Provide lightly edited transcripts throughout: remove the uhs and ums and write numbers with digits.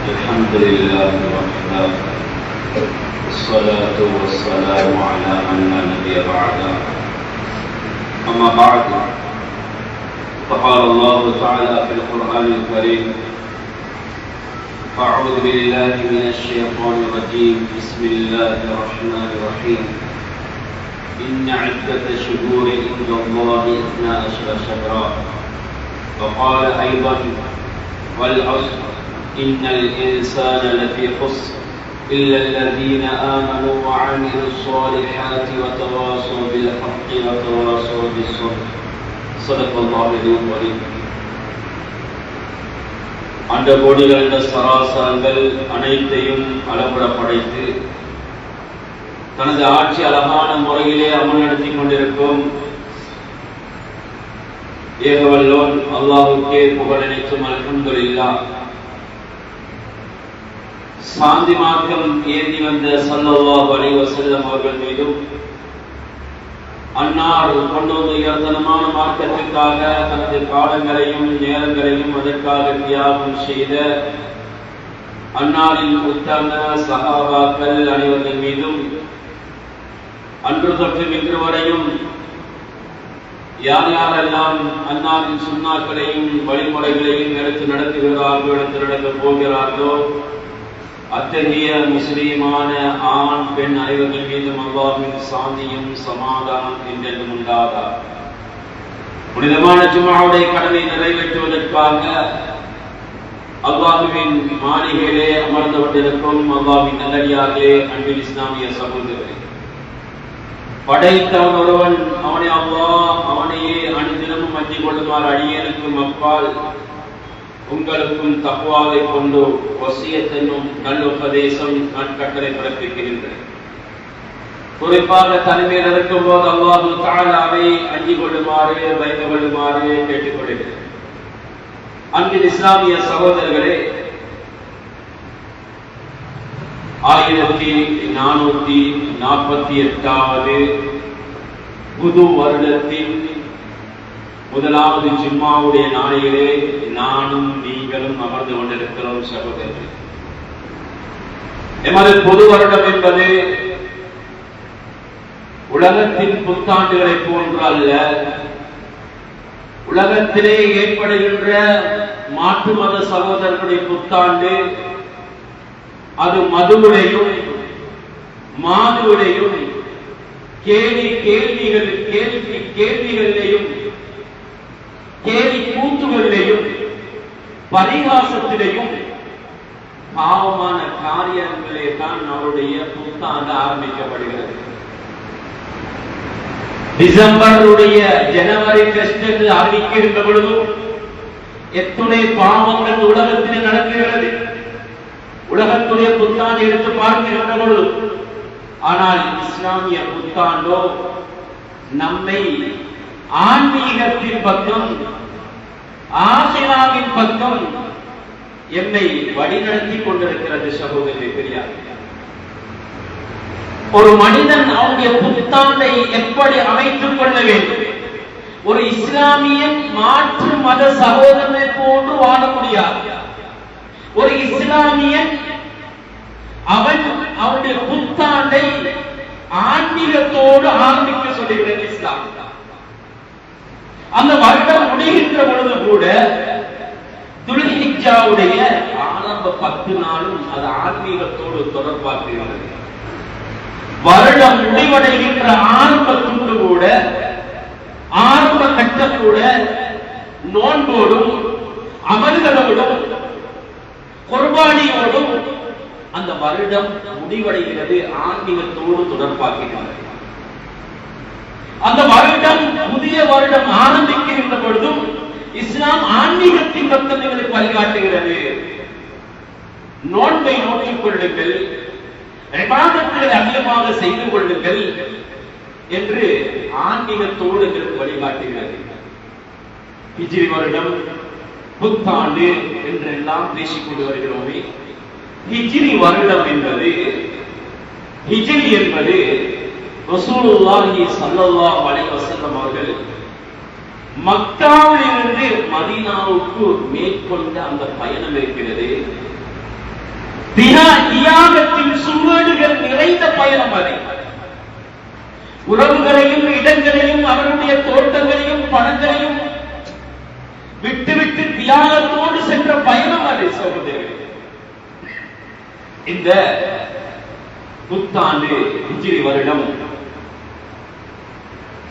الحمد لله وحده والصلاة والسلام على من لا نبي بعده أما بعد فقال الله تعالى في القرآن الكريم أعوذ بالله من الشيطان الرجيم بسم الله الرحمن الرحيم إن عدة شهور عند الله 12 شهرا وقال أيضا والعصر إن الإنسان لفي خسر إلا الذين آمنوا وعملوا الصالحات وتواصوا بالحق وتواصوا بالصبر صدق الله العظيم. அந்த கோடிகள சராசரங்கள் அனைத்தையும் அளவிட படைத்து தனது ஆட்சி அழகான முறையிலே அமல் நடத்தி கொண்டிருக்கும் ஏகவல்லோன் அல்லாஹ்வுக்கே புகழ் அனைத்தும் அல்ஹம்துலில்லாஹ். சாந்தி மார்க்கம் ஏந்தி வந்த ஸல்லல்லாஹு அலைஹி வஸல்லம் அவர்கள் மீதும் அன்னார் கொண்டு வந்த உயர்தனமான மார்க்கத்திற்காக தனது காலங்களையும் நேரங்களையும் அதற்காக தியாகம் செய்த அன்னாரின் உத்தம சஹாபாக்கள் அனைவர்கள் மீதும் அன்று தொற்று இன்று வரையும் யார் யாரெல்லாம் அன்னாரின் சுன்னாக்களையும் வழிமுறைகளையும் எடுத்து நடத்துகிறார்களோ எடுத்து நடக்கப் போகிறார்களோ அத்தகைய முஸ்லீமான ஆண் பெண் அனைவர்கள் மீதும் அல்லாஹ்வின் சாந்தியும் சமாதானம் என்றென்றும் உண்டாதாக. புனிதமான ஜும்ஆவுடைய கடமை நிறைவேற்றுவதற்காக அல்லாஹ்வின் மாளிகையிலே அமர்ந்து கொண்டிருக்கும் அல்லாஹ்வின் நல்லடியார்களே, அன்பின் இஸ்லாமிய சகோதரர்களே, படைத்தவன் ஒருவன், அவனை அல்லாஹ் அவனையே அனுதினமும் அஞ்சிக் கொள்ளுமாறு அடியேனுக்கும் அப்பால் உங்களுக்கும் தக்வாவை கொண்டு வசியத் என்னும் நல்லுபதேசம் நான் கட்டளை பிறப்பிக்கின்றேன். குறிப்பாக தனிமையில் இருக்கும் போது அல்லாஹ் தஆலாவை அஞ்சிக் கொள்ளுமாறு பயந்து கொள்ளுமாறு கேட்டுக் கொள்கிறேன். அன்பின் இஸ்லாமிய சகோதரர்களே, 1448வது புது வருடத்தின் முதலாவது ஜும்மாவுடைய நாளையிலே நானும் நீங்களும் அமர்ந்து கொண்டிருக்கிறோம். சகோதரர்களே, எமது பொது வருடம் என்பது உலகத்தின் புத்தாண்டுகளை போன்று அல்ல. உலகத்திலே ஏற்படுகின்ற மாற்று மத சகோதரர்களுடைய புத்தாண்டு அது மதுவுடையும் மாதுவுடையும் கேள்விகளிலேயும் கேலி கூத்துகளிலேயும் பரிகாசத்திலேயும் பாவமான காரியங்களே தான் அவருடைய புத்தாண்டு ஆரம்பிக்கப்படுகிறது. டிசம்பருடைய ஜனவரி ஃபெஸ்ட் என்று அறிவிக்கின்ற பொழுதும் எத்துணை பாவங்கள் உலகத்தில் நடக்கிறது. உலகத்துடைய புத்தாண்டு எடுத்து பார்க்கின்ற பொழுது, ஆனால் இஸ்லாமிய புத்தாண்டோ நம்மை ஆன்மீகத்தின் பக்கம், ஆசிராவின் பக்கம் என்னை வழிநடத்தி கொண்டிருக்கிறது. சகோதரர்களே, பெரியார், ஒரு மனிதன் அவனுடைய புத்தாண்டை எப்படி அமைத்துக் கொள்ள வேண்டும்? ஒரு இஸ்லாமியன் மாற்று மத சகோதரனை போன்று வாழ முடியாது. ஒரு இஸ்லாமியன் அவனுடைய புத்தாண்டை ஆன்மீகத்தோடு ஆரம்பிக்க சொல்லுகிறது இஸ்லாம். அந்த வருடம் முடிகின்ற பொழுது கூட துல்ஹிஜ்ஜாவுடைய ஆரம்ப 10 நாளும் அது ஆன்மீகத்தோடு தொடர்பாக்குகிறது. வருடம் முடிவடைகின்ற ஆரம்பத்தோடு கூட, ஆரம்ப கட்டம் கூட நோன்போடும் அமல்களோடும் குர்பானியோடும் அந்த வருடம் முடிவடைகிறது, ஆன்மீகத்தோடு தொடர்பாக்குகிறது. அந்த வருடம் புதிய வருடம் ஆரம்பிக்கின்ற பொழுதும் இஸ்லாம் ஆன்மீகத்தின் பக்கம் எங்களுக்கு வழிகாட்டுகிறது. நோன்பை நோக்கிக் கொள்ளுங்கள், இபாதத்துகளை அதிகமாக செய்து கொள்ளுங்கள் என்று ஆன்மீகத்தோடு எங்களுக்கு வழிகாட்டுகிறது. ஹிஜ்ரி வருடம், புத்தாண்டு என்றெல்லாம் பேசிக்கொண்டு வருகிறோமே, ஹிஜ்ரி வருடம் என்பது, ஹிஜ்ரி என்பது ரசூலுல்லாஹி ஸல்லல்லாஹு அலைஹி வஸல்லம் அவர்கள் மக்காவிலிருந்து மதீனாவுக்கு மேற்கொண்ட அந்த பயணம் இருக்கிறது. தியாகத்தின் சுவடுகள் நிறைந்த பயணம் அது. உறவுகளையும் இடங்களையும் அவருடைய தோட்டங்களையும் பணங்களையும் விட்டுவிட்டு தியாகத்தோடு சென்ற பயணம் அது சகோதரர்களே. இந்த புத்தாண்டு ஹிஜ்ரி வருடம்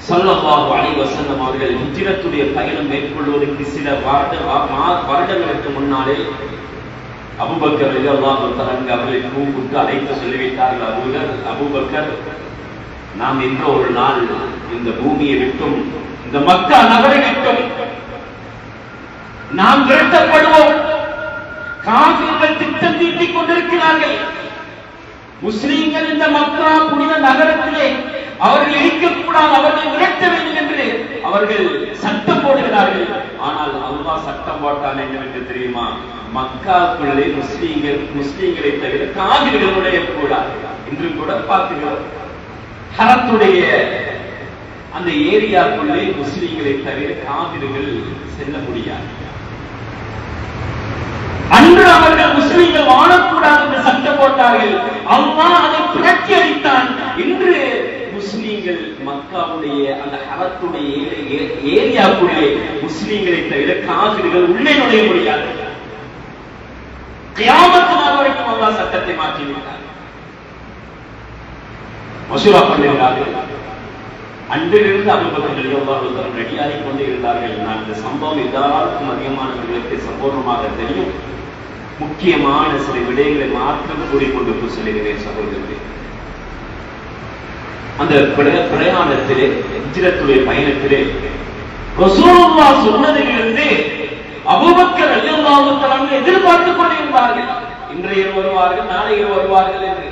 ஸல்லல்லாஹு அலைஹி வஸல்லம் அவர்கள் ஹிஜ்ரத்துடைய பயணம் மேற்கொள்வதற்கு சில வருடங்களுக்கு முன்னாலே அபூபக்கர் ரலியல்லாஹு தஆலா அவர்களை கூப்பிட்டு அழைத்து சொல்லிவிட்டார்கள். அபூபக்கர், நாம் இன்று ஒரு நாள் இந்த பூமியை விட்டும் இந்த மக்கா நகரை விட்டும் நாம் விரட்டப்படுவோம். காஃபிர்கள் திட்டம் தீட்டிக் கொண்டிருக்கிறார்கள். முஸ்லிம்கள் இந்த மக்கா புனித நகரத்திலே அவர்கள் இருக்கக்கூடாது, அவர்கள் விரட்ட வேண்டும் என்று அவர்கள் சட்டம் போடுகிறார்கள். ஆனால் அல்லாஹ் சட்டம் போட்டான் என்னவென்று தெரியுமா? மக்காவுக்குள்ளே முஸ்லிம்களை தவிர காஃபிர்களுடைய கூடாது. இன்று கூட பார்க்கிறோம், ஹரத்துடைய அந்த ஏரியாக்குள்ளே முஸ்லிம்களை தவிர காஃபிர்கள் செல்ல முடியாது. அன்று அவர்கள் முஸ்லிம்கள் வாழக்கூடாது என்று சட்டம் போட்டார்கள். அல்லாஹ் அதை புரட்சி அளித்தான். இன்று முஸ்லிம்கள் மக்காவுடைய அந்த ஹரத்துடைய ஏரியாக்குள்ளே முஸ்லிம்களை தவிர காஃபிர்கள் உள்ளே நுழைய முடியாது. கியாமத் நாள் வரைக்கும் அல்லாஹ் சட்டத்தை மாற்றிவிட்டார். மசூரா பண்ணுகிறார்கள். அன்றிலிருந்து அபூபக்கர் ரலியல்லாஹு தஆலா ரெடியாகிக் கொண்டே இருந்தார்கள். நான் இந்த சம்பவம் எல்லாருக்கும் அதிகமானவர்களுக்கு சம்பூர்ணமாக தெரியும். முக்கியமான சில விடயங்களை மாற்றம் கூறிக்கொண்டு சொல்லுகிறேன் சகோதரர்களே. அந்த பிரயாணத்திலே ஹிஜ்ரத்துடைய பயணத்திலே ரசூலுல்லாஹ் சொன்னதிலிருந்து அபூபக்கர் ரலியல்லாஹு தஆலா எதிர்பார்த்துக் கொண்டிருந்தார்கள். இன்றைய வருவார்கள், நாளைய வருவார்கள் என்று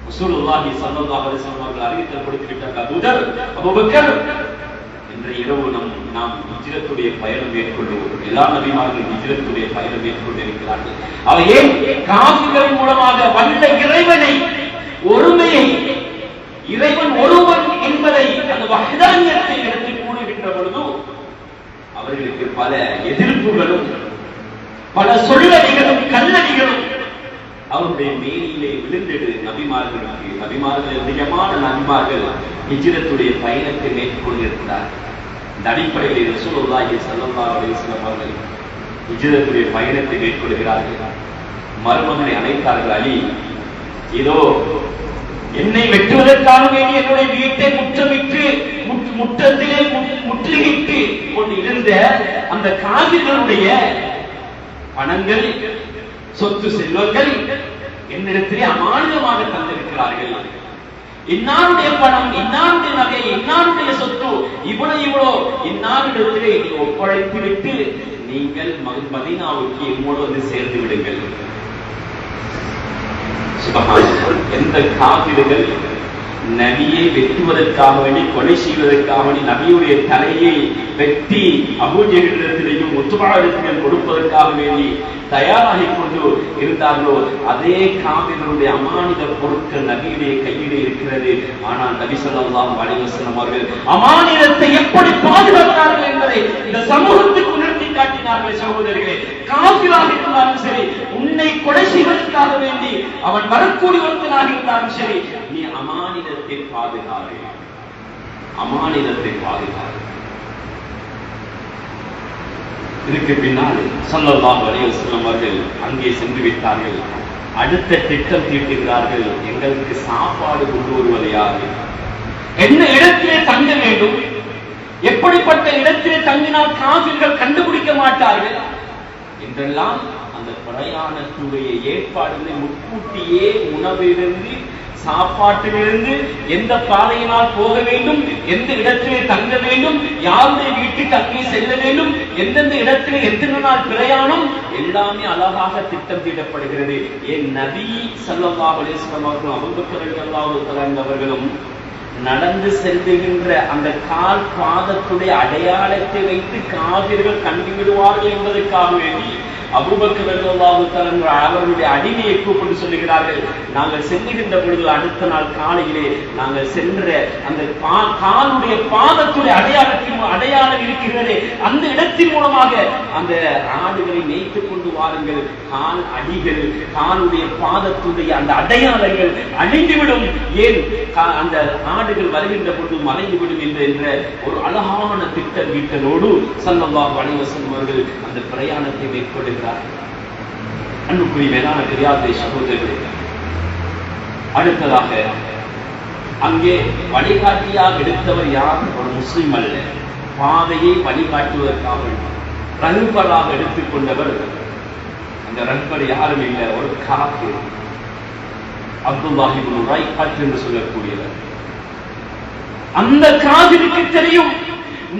ரசூலுல்லாஹி ஸல்லல்லாஹு அலைஹி வஸல்லம் அவர்கள் அறிவித்தல் கொடுத்திருக்கிறார்கள். தூதர் அபூபக்கர், இன்றைய இரவு நாம் ஹிஜ்ரத்துடைய பயணம் மேற்கொள்வோம். எல்லா நபிமார்களும் ஹிஜ்ரத்துடைய பயணம் மேற்கொண்டிருக்கிறார்கள். அவர் ஏன் காஃபிர்களின் மூலமாக வந்த இறைவனை, ஒருமையை, இறைவன் ஒருவன் என்பதை அந்த வஹ்தானியத்தை எடுத்து கூறுகின்ற பொழுது அவர்களுக்கு பல எதிர்ப்புகளும் பல சொல்லடிகளும் கல்லடிகளும் அவருடைய மேலிலே விழுந்தெடு நபிமார்கள் அதிகமான நபிமார்கள் ஹிஜ்ரத்துடைய பயணத்தை மேற்கொண்டிருக்கிறார். இந்த அடிப்படையில் ரசூலுல்லாஹி ஸல்லல்லாஹு அலைஹி வஸல்லம் அவர்கள் ஹிஜ்ரத்துடைய பயணத்தை மேற்கொள்கிறார்கள். மருமகனை அழைத்தார்கள். அலி, இதோ என்னை வெட்டுவதற்காக வேண்டி என்னுடைய வீட்டை முற்றத்திலே முற்றுகிட்டு கொண்டு இருந்த அந்த காஃபிர்களுடைய பணங்கள், சொத்து செல்வங்கள் என்னிடத்திலே அமானிதமாக தந்திருக்கிறார்கள். இன்னாருடைய பணம், இன்னாருடைய நகை, இன்னாருடைய சொத்து இவ்வளோ இன்னாரிடத்திலே ஒப்படைத்து விட்டு நீங்கள் மதீனாவுக்கு எம்மோடு வந்து சேர்ந்து விடுங்கள். எந்த காஃபிர்கள் நபியை வெட்டுவதற்காக வேண்டி, கொலை செய்வதற்காக வேண்டி, நபியுடைய தலையை வெட்டி அபூஜஹலிடத்திலேயும் உத்பாவிடத்திலும் கொடுப்பதற்காக வேண்டி தயாராகிக் கொண்டு இருந்தார்களோ அதே காஃபிர்களுடைய அமானித பொருட்கள் நபியுடைய கையிலே இருக்கிறது. ஆனால் நபி ஸல்லல்லாஹு அலைஹி வஸல்லம் அவர்கள் அமானிதத்தை எப்படி பாதுகாத்தார்கள் என்பதை இந்த சமூகத்துக்கு உணர்த்தி காட்டினார்கள். சகோதரர்களே, காஃபிராக இருந்தாலும் சரி, உன்னை கொலை செய்வதற்காக வேண்டி அவன் வரக்கூடியவர்களாக இருந்தாலும் சரி, நீ அமானிதத்தை பாதுகாரு, அமானிதத்தை பாதுகாரு. இதுக்கு பின்னால் ஸல்லல்லாஹு அலைஹி வஸல்லம் அவர்கள் அங்கே சென்று விட்டார்கள். அடுத்த திட்டம் தீட்டுகிறார்கள். எங்களுக்கு சாப்பாடு கொண்டு வருவது யாரு? என்ன இடத்திலே தங்க வேண்டும்? எப்படிப்பட்ட இடத்திலே தங்கினால் காஃபிர்கள் கண்டுபிடிக்க மாட்டார்கள் என்றெல்லாம் அந்த பிரயாணத்துடைய ஏற்பாடுகளை முன்கூட்டியே உணவிலிருந்து, சாப்பாட்டிலிருந்து, எந்த பாதையினால் போக வேண்டும், எந்த இடத்திலே தங்க வேண்டும், யாருடைய வீட்டுக்கு அங்கே செல்ல வேண்டும், எந்தெந்த இடத்திலே எத்தனை நாள் பிரயாணம், எல்லாமே அழகாக திட்டம் தீட்டப்படுகிறது. என் நபி ஸல்லல்லாஹு அலைஹி வஸல்லம் அவர்களும் அபூபக்கர் ரலியல்லாஹு தஆலா அவர்களும் நடந்து செல்லுகின்ற அந்த கால் பாதத்துடைய அடையாளத்தை வைத்து காபிர்கள் கண்டுவிடுவார்கள் என்பதற்காக வேண்டி அபூபக்கர் ரலியல்லாஹு தஆலா அவர்களுடைய அடிமையை கூப்பிட்டு சொல்லுகிறார்கள், நாங்கள் செல்லுகின்ற பொழுது அடுத்த நாள் காலையிலே நாங்கள் சென்ற அந்த காலுடைய பாதத்துடைய அடையாளம் இருக்கிறது, அந்த இடத்தின் மூலமாக அந்த ஆடுகளை மேய்த்துக் கொண்டு வாருங்கள், கால் அடிகள் காலுடைய பாதத்துடைய அந்த அடையாளங்கள் அழிந்துவிடும், ஏன் அந்த ஆடுகள் வருகின்ற பொழுது மறைந்துவிடும் என்ற ஒரு அழகான திட்டமிட்டலோடு ஸல்லல்லாஹு அலைஹி வஸல்லம் அவர்கள் அந்த பிரயாணத்தை மேற்கொள்கிறார்கள். அன்புக்குரிய மேலான பெரியார்களே, சகோதரர்களே, அடுத்ததாக அங்கே வழிகாட்டியாக எடுத்தவர் யார்? ஒரு முஸ்லிம் அல்ல, பாதையை வழிகாட்டுவதற்காக ரஹ்பராக எடுத்துக்கொண்டவர். அந்த ரஹ்பர் யாரும் இல்லை, ஒரு காஃபிர், அப்துல்லாஹ் இப்னு உரைகத் என்று சொல்லக்கூடியவர். அந்த காஃபிருக்கு தெரியும்,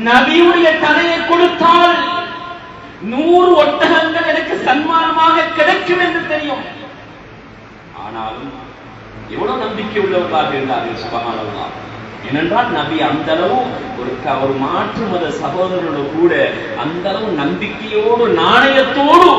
நபியுடைய தலையை கொடுத்தால் 100 ஒட்டகங்கள் எனக்கு சன்மானமாக கிடைக்கும் என்று தெரியும். ஆனாலும் எவ்வளவு நம்பிக்கை உள்ளவர்களாக இருந்தார்கள், சுப்ஹானல்லாஹ். ஏனென்றால் நபி அந்த அளவு ஒரு மாற்று மத சகோதரர்களோடு கூட அந்த அளவு நம்பிக்கையோடு நாணயத்தோடு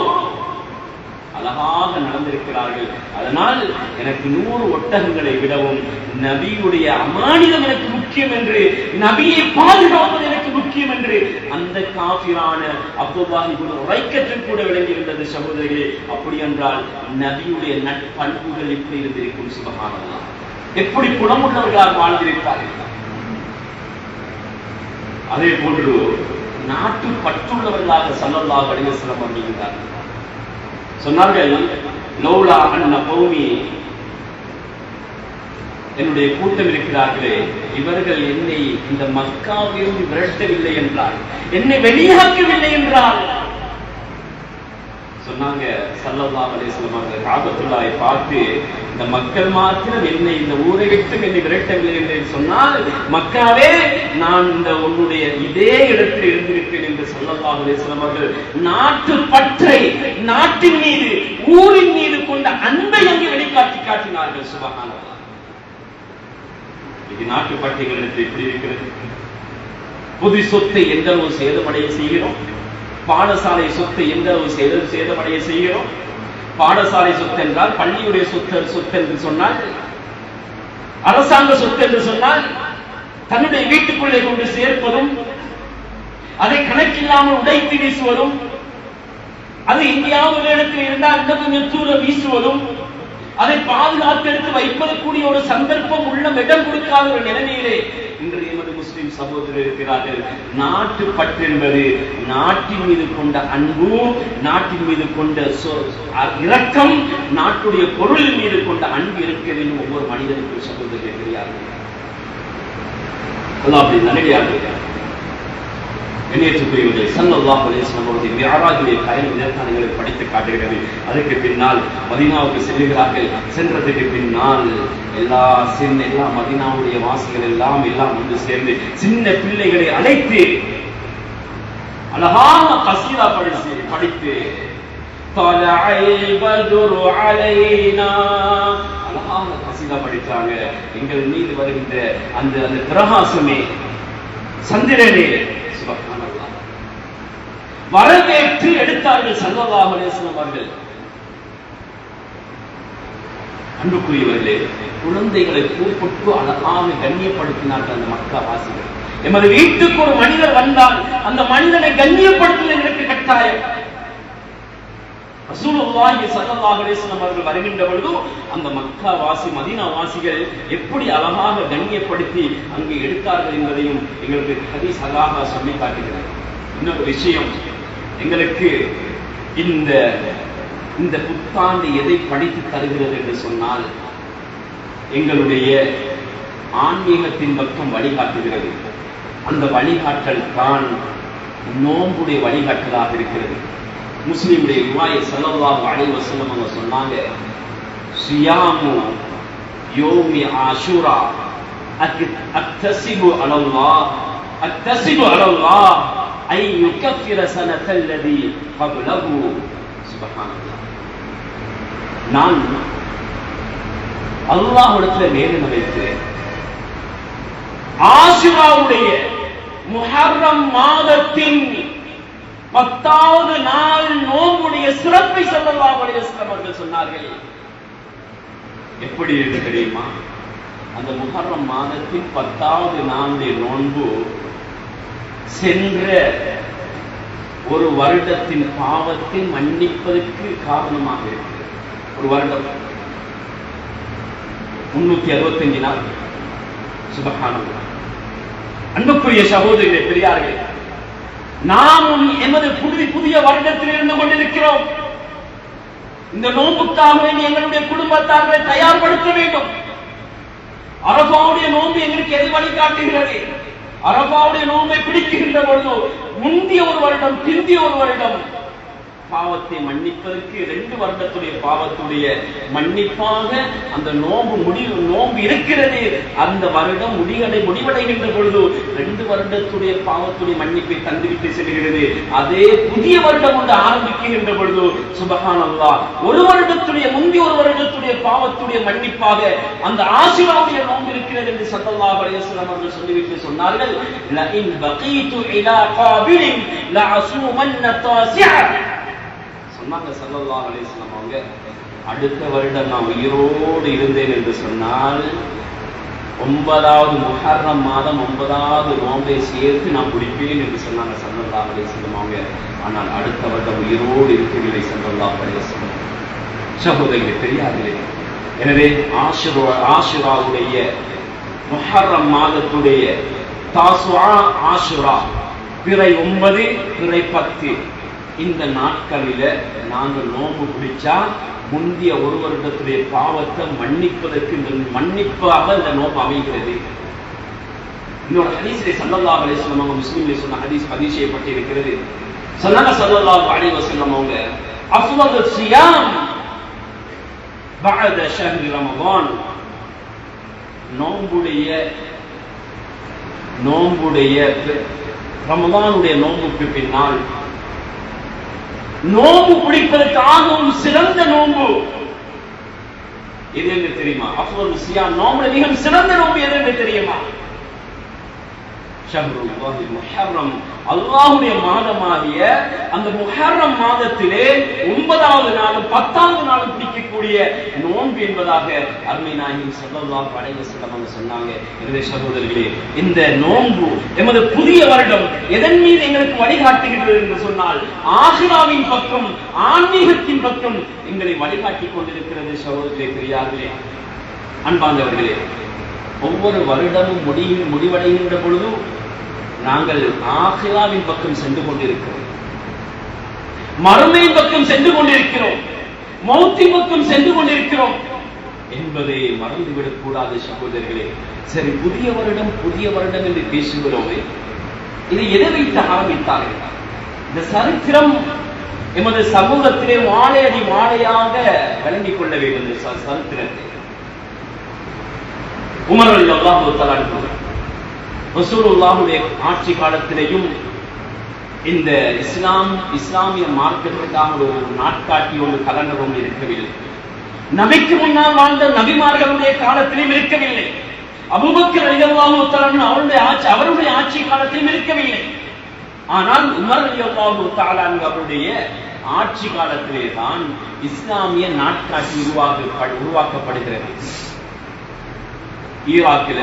அழகாக நடந்திருக்கிறார்கள். அதனால் எனக்கு 100 ஒட்டகங்களை விடவும் நபியுடைய அமானிதம் எனக்கு முக்கியம் என்று, நபியை பாதுகாப்பது எனக்கு முக்கியம் என்று அந்த காஃபிரான அப்துல்லாஹ் இப்னு உரைகத் கூட விளங்கியிருந்தது. சகோதரர்களே, அப்படி என்றால் நபியுடைய நட்பண்புகள் எப்படி இருந்திருக்கும்? சுப்ஹானல்லாஹ், எப்படி குணமுள்ளவர்களாக வாழ்ந்திருப்பார்கள். அதே போன்று நாட்டு பற்றுள்ளவர்களாக ஸல்லல்லாஹு அலைஹி வஸல்லம் அவர்கள் சொன்னார்கள், லௌலா அன்ன கௌமி, என்னுடைய கூட்டம் இருக்கிறார்களே, இவர்கள் என்னை இந்த மக்காவிலிருந்து விரட்டவில்லை என்றால், என்னை வெளியாக்கவில்லை என்றால், சொன்னாங்க ஸல்லல்லாஹு அலைஹி வஸல்லம் அவர்கள் காபத்துல்லாஹை பார்த்து, இந்த மக்கள் மாத்திரம் என்னை இந்த ஊரை விட்டு என்னை விரட்டவில்லை என்று சொன்னால், மக்காவே நான் இந்த உன்னுடைய இதே இடத்தில் இருந்திருப்பேன் என்று ஸல்லல்லாஹு அலைஹி வஸல்லம் அவர்கள் நாட்டு பற்றை, நாட்டின் மீது ஊரின் மீது கொண்ட அன்பை அங்கே வெளிக்காட்டி காட்டினார்கள். சுப்ஹானல்லாஹ். இது நாட்டு பற்றைகளிடத்தில் எப்படி இருக்கிறது? பொது சொத்தை எந்த அளவு சேதமடைய செய்கிறோம், பாடசாலை சொத்தை எந்த அளவு சேதமடைய செய்கிறோம். பாடசாலை சொத்து என்றால் பள்ளியுடைய சொத்து என்று சொன்னால், அரசாங்க சொத்து என்று சொன்னால் தன்னுடைய வீட்டுக்குள்ளே கொண்டு சேர்ப்பதும், அதை கணக்கில்லாமல் உடைத்து வீசுவதும், அது இந்தியாவில் இடத்தில் இருந்தால் இன்னும் கொஞ்சம் தூர வீசுவதும், அதை பாதுகாத்து எடுத்து வைப்பதற்குரிய ஒரு சந்தர்ப்பம் உள்ள இடம் கொடுக்காத ஒரு நிலைமையிலே இன்று எமது முஸ்லிம் சகோதரர் இருக்கிறார்கள். நாட்டு பற்று என்பது நாட்டின் மீது கொண்ட அன்பு, நாட்டின் மீது கொண்ட இரக்கம், நாட்டுடைய பொருளின் மீது கொண்ட அன்பு இருக்கிறது என்று ஒவ்வொரு மனிதனுக்கும் சகோதரர்கள் தெரியார்கள். அப்படி நல்லடியாக இணையத்துக்குரியவர்கள் ஸல்லல்லாஹு அலைஹி வஸல்லம் அவர்கள் மிஅராஜுடைய பயணம் இதற்கான எங்களுக்கு படித்து காட்டுகிறது. அதற்கு பின்னால் மதீனாவுக்கு செல்லுகிறார்கள். சென்றதுக்கு பின்னால் எல்லா மதீனாவுடைய வாசிகள் எல்லாம் வந்து சேர்ந்து சின்ன பிள்ளைகளை அழைத்து அழகான கஸீதா படித்து அழகான கஸீதா படித்தாங்க. எங்கள் மீது வருகின்ற அந்த பிரகாசமே, சந்திரனே, வரவேற்று எடுத்தார்கள் ஸல்லல்லாஹு அலைஹி வஸல்லம் அவர்கள். அன்புக்குரியவர்களே, குழந்தைகளை கூப்பிட்டு அழகாக கண்ணியப்படுத்தினார்கள் அந்த மக்கா வாசிகள். எமது வீட்டுக்கு ஒரு மனிதர் வந்தால் அந்த மனிதனை கண்ணியப்படுத்துவது எனக்கு கட்டாயம். ரசூலுல்லாஹி ஸல்லல்லாஹு அலைஹி வஸல்லம் அவர்கள் வருகின்ற பொழுது அந்த மக்கா வாசி, மதீனா வாசிகள் எப்படி அழகாக கண்ணியப்படுத்தி அங்கே எடுத்தார்கள் என்பதையும் எங்களுக்கு ஹதீஸ் அழகாக சொல்லி காட்டுகிறார். இன்னொரு விஷயம், எங்களுக்கு இந்த புத்தாண்டு எதை படித்து தருகிறது என்று சொன்னால், எங்களுடைய ஆன்மீகத்தின் பக்கம் வழிகாட்டுகிறது. அந்த வழிகாட்டல் தான் நோன்புடைய வழிகாட்டலாக இருக்கிறது. முஸ்லிமுடைய ரிவாயத் ஸல்லல்லாஹு அலைஹி வஸல்லம் அவங்க சொன்னாங்க, சியாமு யோமி ஆஷூரா அக்தஸிபு அலல்லாஹ் ஐ யுகஃபிர ஸனத்தல்லதி கப்லஹு. சுப்ஹானல்லாஹ். நான் அல்லாஹ்விடத்தில் நேரில் வைக்கிறேன், ஆஷூராவுடைய முஹர்ரம் மாதத்தின் 10வது நாள் நோம்புடைய சிறப்பை ஸல்லல்லாஹு அலைஹி வஸல்லம் அவர்கள் சொன்னார்கள். எப்படி இருக்கு தெரியுமா? அந்த முஹர்ரம் மாதத்தின் 10வது நாளுடைய நோன்பு சென்ற ஒரு வருடத்தின் பாவத்தை மன்னிப்பதற்கு காரணமாக இருக்கிறது. ஒரு வருடம் 365 நாள். சுப்ஹானல்லாஹ். அன்புக்குரிய சகோதரர்களே, பெரியார்களே, நாமும் எமது புதிய வருடத்தில் இருந்து கொண்டிருக்கிறோம். இந்த நோன்புக்காக வேண்டி எங்களுடைய குடும்பத்தார்களை தயார்படுத்த வேண்டும். அரபாவுடைய நோன்பு எங்களுக்கு எது வழிகாட்டுகிறது? அரபாவுடைய நோன்பை பிடிக்கின்ற பொழுது முந்திய ஒரு வருடம் பிந்திய ஒரு வருடம் பாவத்தை மன்னிப்பதற்கு 2 வருடத்துடைய பாவத்துடைய மன்னிப்பாக அந்த நோன்பு இருக்கிறது. அந்த வருடம் முடிவடைகின்ற பொழுது 2 வருடத்துடைய பாவத்துடைய மன்னிப்பை தந்துவிட்டு செல்கிறது. அதே புதிய வருடம் ஒன்று ஆரம்பிக்கின்ற பொழுது சுப்ஹானல்லாஹ், ஒரு வருடத்துடைய முந்தைய ஒரு வருடத்துடைய பாவத்துடைய மன்னிப்பாக அந்த ஆஷுராவுடைய நோன்பு இருக்கிறது என்று ஸல்லல்லாஹு அலைஹி வஸல்லம் அவர்கள் சொல்லிவிட்டு சொன்னார்கள், லஇன் பகீது இலா காபிலின் லஅஸூமன்ன தாஸிஅ. சொன்னாங்க ஸல்லல்லாஹு அலைஹி வஸல்லம் அவங்க, அடுத்த வருடம் நான் உயிரோடு இருந்தேன் என்று சொன்னால் 9வது முஹர்ரம் மாதம் 9வது நோன்பை சேர்த்து நான் பிடிப்பேன் என்று சொன்னாங்க ஸல்லல்லாஹு அலைஹி வஸல்லம் அவங்க. ஆனால் அடுத்த வருடம் உயிரோடு இருக்கவில்லை ஸல்லல்லாஹு அலைஹி வஸல்லம். சகோதரர்களே, பெரியார்களே, எனவே ஆஷுராவுடைய முஹர்ரம் மாதத்துடைய தாசுஆ, ஆஷுரா, பிறை 9, பிறை 10 இந்த நாட்களில நாங்கள் நோன்பு பிடிச்சா முந்திய ஒரு வருடத்துடைய பாவத்தை மன்னிப்பதற்கு மன்னிப்பாக இந்த நோன்பு அமைகிறது. இன்னொரு ஹதீஸிலே ஸல்லல்லாஹு அலைஹி வஸல்லம் அவங்க முஸ்லிம்ல சொன்ன ஹதீஸ் பதிவு செய்யப்பட்டிருக்கிறது. சொன்னாங்க ஸல்லல்லாஹு அலைஹி வஸல்லம் அவங்க, அஃலது ஸியாம் பஅத ஷஹ்ரி ரமதான். நோன்புடைய ரமதானுடைய நோன்புக்கு பின்னால் நோன்பு பிடிப்பதற்காகவும் சிறந்த நோன்பு எது என்று தெரியுமா? அஃலது ஸியாம், நோன்புல மிக சிறந்த நோன்பு எது என்று தெரியுமா? ஷஹ்ருல்லாஹில் முஹர்ரம், அல்லாஹ்வுடைய மாதமாகிய அந்த முஹர்ரம் மாதத்திலே 9வது நாளும் 10வது நாளும் பிடிக்கக்கூடிய நோன்பு என்பதாக அருமை நாயகம் ஸல்லல்லாஹு அலைஹி வஸல்லம் அவங்க சொன்னாங்க. எனவே சகோதரர்களே, இந்த நோன்பு எமது புதிய வருடம் எதன் மீது எங்களுக்கு வழிகாட்டுகிறது என்று சொன்னால் ஆகிராவின் பக்கம், ஆன்மீகத்தின் பக்கம் எங்களை வழிகாட்டிக் கொண்டிருக்கிறது. சகோதரர்களே, பெரியார்களே, அன்பார்ந்தவர்களே, ஒவ்வொரு வருடமும் முடிவடைகின்ற பொழுது நாங்கள் ஆகிராவின் பக்கம் சென்று கொண்டிருக்கிறோம், மறுமையின் பக்கம் சென்று கொண்டிருக்கிறோம், மௌத்தின் பக்கம் சென்று கொண்டிருக்கிறோம் என்பதை மறந்துவிடக் கூடாது சகோதரர்களே. சரி, புதிய வருடம் என்று பேசுகிறோமே, இதை எதை வைத்து ஆரம்பித்தார்கள்? இந்த சரித்திரம் எமது சமூகத்திலே வாழையடி வாழையாக வழங்கிக் கொள்ள வேண்டும். இந்த சரித்திரத்தை உமர் ரலியல்லாஹு தஆலா அன்ஹு ரசூலுல்லாஹுடைய ஆட்சி காலத்திலேயும் இந்த இஸ்லாமிய மார்க்கத்திற்காக ஒரு நாட்காட்டி, ஒரு கலண்டர் ஒன்று இருக்கவில்லை. நபிக்கு முன்னால் வாழ்ந்த நபிமார்களுடைய காலத்திலும் இருக்கவில்லை. அபூபக்கர் ரலியல்லாஹு தஆலா அவருடைய ஆட்சி காலத்திலும் இருக்கவில்லை. ஆனால் உமர் ரலியல்லாஹு தஆலா அவருடைய ஆட்சி காலத்திலே தான் இஸ்லாமிய நாட்காட்டி உருவாக்கப்படுகிறது. ஈராக்கில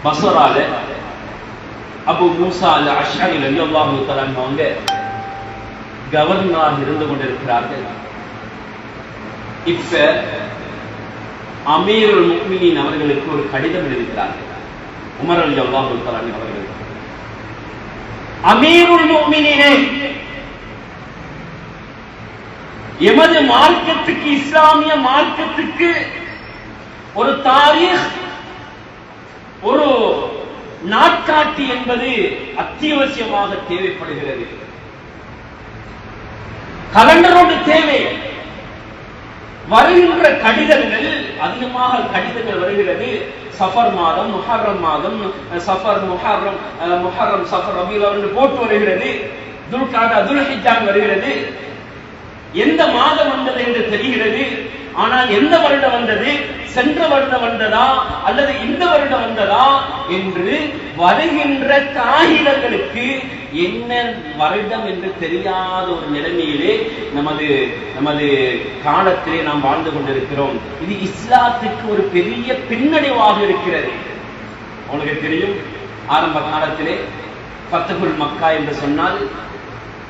பஸ்ரால அபு மூசா அல் அஷ்அரி ரலியல்லாஹு தஆலா அவங்க கவர்னராக இருந்து கொண்டிருக்கிறார்கள். இப்ப அமீருல் முஃமினீன் அவர்களுக்கு ஒரு கடிதம் எழுதுகிறார்கள். உமர் ரலியல்லாஹு தஆலா அவர்கள், அமீருல் முஃமினீனே, எமது மார்க்கத்துக்கு, இஸ்லாமிய மார்க்கத்துக்கு ஒரு தாரீக், ஒரு நாட்காட்டி என்பது அத்தியாவசியமாக தேவைப்படுகிறது. கலண்டரோடு தேவை. வருகின்ற கடிதங்கள், அதிகமாக கடிதங்கள் வருகிறது. சஃபர் மாதம், முஹர்ரம் மாதம், சஃபர் முஹர்ரம் சஃபர் ரபீல் அவர்கள் போட்டு வருகிறது. துல்காதா துல்ஹிஜ்ஜா வருகிறது. எந்த மாதம் வந்தது என்று தெரிகிறது. ஆனால் எந்த வருடம் வந்தது, சென்ற வருடம் வந்ததா அல்லது இந்த வருடம் வந்ததா என்று வருகின்ற காகிதங்களுக்கு என்ன வருடம் என்று தெரியாத ஒரு நிலைமையிலே நமது காலத்திலே நாம் வாழ்ந்து கொண்டிருக்கிறோம். இது இஸ்லாத்துக்கு ஒரு பெரிய பின்னடைவாக இருக்கிறது. உங்களுக்கு தெரியும், ஆரம்ப காலத்திலே ஃபத்ஹுல் மக்கா என்று சொன்னால்,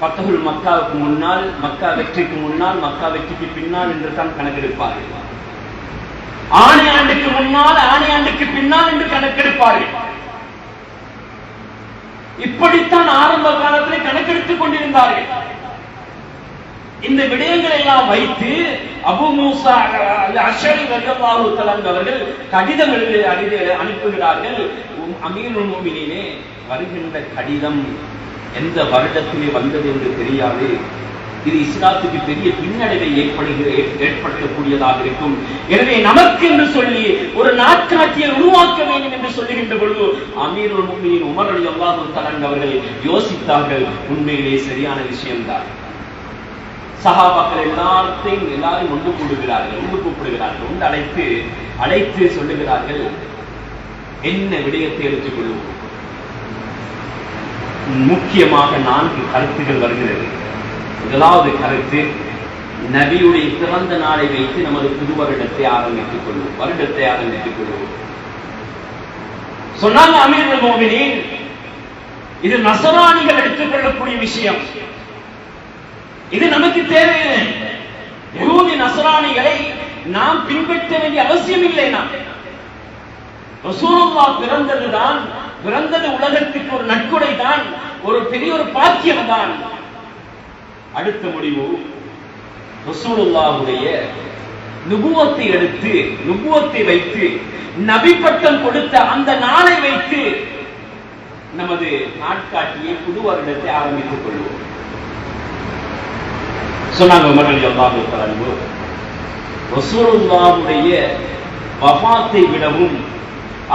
ஃபத்ஹுல் மக்காவுக்கு முன்னால், மக்கா வெற்றிக்கு முன்னால், மக்கா வெற்றிக்கு பின்னால் என்று தான் கணக்கெடுப்பார்கள். ஆணை ஆண்டுக்கு முன்னால், ஆணை ஆண்டுக்கு பின்னால் என்று கணக்கெடுப்பார்கள். இப்படித்தான் ஆரம்ப காலத்தில் கணக்கெடுத்துக் கொண்டிருந்தார்கள். இந்த விடயங்களை எல்லாம் வைத்து அபூ மூஸா அல்-அஷ்அரி ரலியல்லாஹு தஆலா அவர்கள் கடிதம் அனுப்புகிறார்கள். அமீருல் முஃமினீனே, வருகின்ற கடிதம் எந்த வருடத்திலே வந்தது என்று தெரியாது. இது இஸ்லாத்துக்கு பெரிய பின்னடைவை ஏற்படுத்தக்கூடியதாக இருக்கும். எனவே நமக்கு என்று சொல்லி ஒரு நாட்காட்டியை உருவாக்க வேண்டும் என்று சொல்லுகின்ற பொழுது அமீருல் முஃமினீன் உமர் ரலியல்லாஹு தஆலா அவர்கள் யோசித்தார்கள். உண்மையிலே சரியான விஷயம்தான். சஹாபாக்கள் எல்லாரும் ஒன்று கூப்பிடுகிறார்கள். ஒன்று அழைத்து சொல்லுகிறார்கள், என்ன விடயத்தை எடுத்துக் கொள்வோம். முக்கியமாக 4 கருத்துகள் வருகிறது. முதலாவது கருத்து, நபியுடைய பிறந்த நாளை வைத்து நமது புது வருடத்தை ஆரம்பித்துக் கொள்வோம். சொன்னாங்க அமீருல் முஃமினீன், இது நஸரானிகள் எடுத்துக் கொள்ளக்கூடிய விஷயம், இது நமக்கு தேவையில்லை. யஹூதி நஸரானிகளை நாம் பின்பற்ற வேண்டிய அவசியம் இல்லை. நாம் ரசூலுல்லாஹ் பிறந்தது உலகத்துக்கு ஒரு நற்கொடை தான், ஒரு பெரிய ஒரு பாக்கியம் தான். அடுத்த முடிவு, ரசூலுல்லாஹுடைய நுபுவத்தை எடுத்து, நுபுவத்தை வைத்து, நபி பட்டம் கொடுத்த அந்த நாளை வைத்து நமது நாட்காட்டியை புது வருடத்தை ஆரம்பித்துக் கொள்வோம். சொன்னாங்க உமர் ரலியல்லாஹு தஆலா, ரசூலுல்லாஹுடைய வஃபாத்தை விடவும்,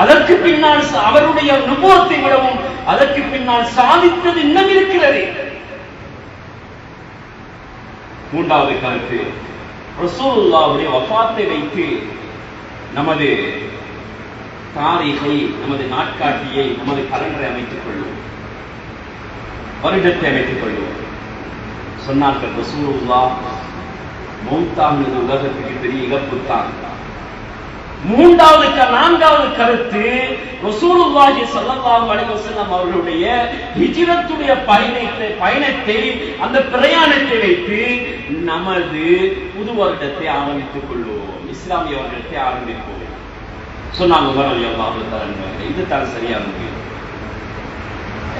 அதற்கு பின்னால் அவருடைய நுபுவத்தை விடவும், அதற்கு பின்னால் சாதித்தது இன்னும் இருக்கிறது. மூன்றாவது கருத்து, ரசூலுல்லாஹுடைய வஃபாத்தை வைத்து நமது தாரீகை, நமது நாட்காட்டியை, நமது கலண்டரை அமைத்துக் கொள்வோம், வருடத்தை அமைத்துக் கொள்வோம். சொன்னார்கள், ரசூலுல்லாஹ் மௌத்தானது உலகத்துக்கு பெரிய இழப்பு தான். நான்காவது கருத்து, ரசூலுல்லாஹி ஸல்லல்லாஹு அலைஹி வஸல்லம் அவர்களுடைய ஹிஜ்ரத்துடைய பயணத்தை, அந்த பிரயாணத்தை வைத்து நமது புது வருடத்தை ஆரம்பித்துக் கொள்வோம், இஸ்லாமிய வருடத்தை ஆரம்பிப்போம். சொன்னாங்க உமர் ரலியல்லாஹு தஆலா, இதுதான் சரியானது.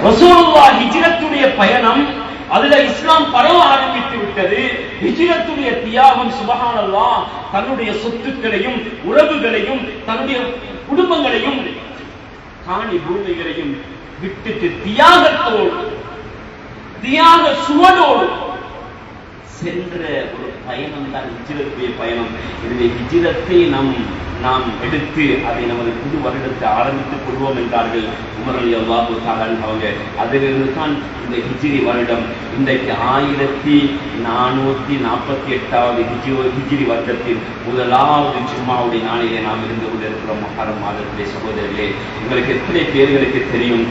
ரசூலுல்லாஹ் ஹிஜ்ரத்துடைய பயணம், அதுல இஸ்லாம் பரவ ஆரம்பித்து விட்டது. ஹிஜ்ரத்துடைய தியாகம், சுப்ஹானல்லாஹ், தன்னுடைய சொத்துக்களையும் உறவுகளையும் தன்னுடைய குடும்பங்களையும் காணி பூமிகளையும் விட்டுட்டு தியாகத்தோடு, தியாக சுவடோடு சென்ற ஒரு பயணம் தான் ஹிஜ்ரத்துடைய பயணம். எனவே ஹிஜ்ரத்தை நாம் எடுத்து அதை நமது புது வருடத்தை ஆரம்பித்துக் கொள்வோம் என்றார்கள் உமர் ரலியல்லாஹு தஆலா அவங்க. அதிலிருந்து தான் இந்த ஹிஜ்ரி வருடம் இன்றைக்கு 1448வது ஹிஜ்ரி வருடத்தின் முதலாவது ஜும்மாவுடைய நாளிலே நாம் இருந்து கொண்டிருக்கிறோம். முஹர்ரம் மாதத்திலே சகோதரர்களே, உங்களுக்கு எத்தனை பேர்களுக்கு தெரியும்